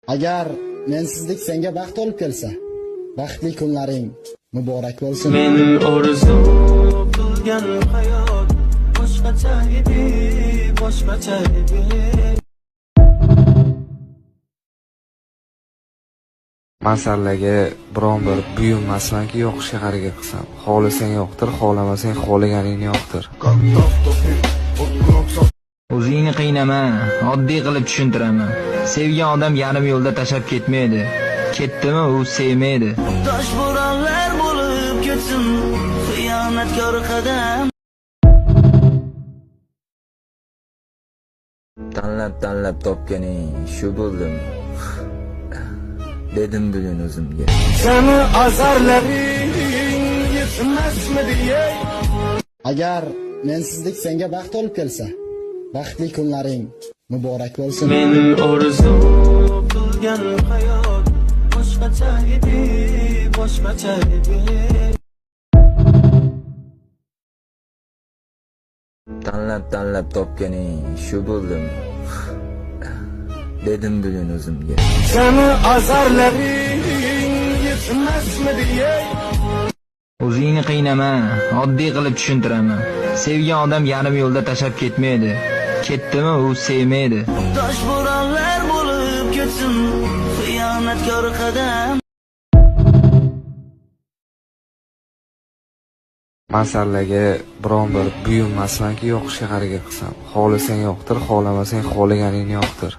Agar mensizlik senga baxt olib kelsa, baxtli kunlaring muborak bo'lsin. Men orzu qilgan hayot boshqacha edi, boshqacha edi. Masallaga biron bir buyurmasmanki, yoqishga harakat qilsam. Xohlasang yoqtir, xohlamasang xohlaganingni yoqtir. O'zingni qiynama, oddiy qilib tushuntiraman. Sevgan odam yarim yo'lda tashlab ketmaydi. Ketdimi, u sevmaydi. Tosh bo'ronlar bo'lib ketsin, xiyonatkor qadam. Tanlab topganing shu bo'ldimi? Dedim bugun o'zimga. Seni azarlaring yetmasmidi ey. Agar mensizlik senga baxt olib kelsa, baxtli kunlaring muborak bo'lsin. Men orzu qilgan hayot boshqacha edi, boshqacha edi. Tanlab topganing shu bo'ldimi? Dedim bugun o'zimga. Seni azarlaring yetmasmidi ey. O'zingni qiynama, oddiy qilib tushuntiraman. Sevgan odam yarim yo'lda tashlab ketmaydi. Ketdimi, u sevmaydi. Tosh bo'ronlar bo'lib ketsin, xiyonatkor qadam. Masallaga biron bir buyurmasmanki, yoqishga harakat qilsam. Xohlasang yoqtir, xohlamasang xohlaganingni yoqtir.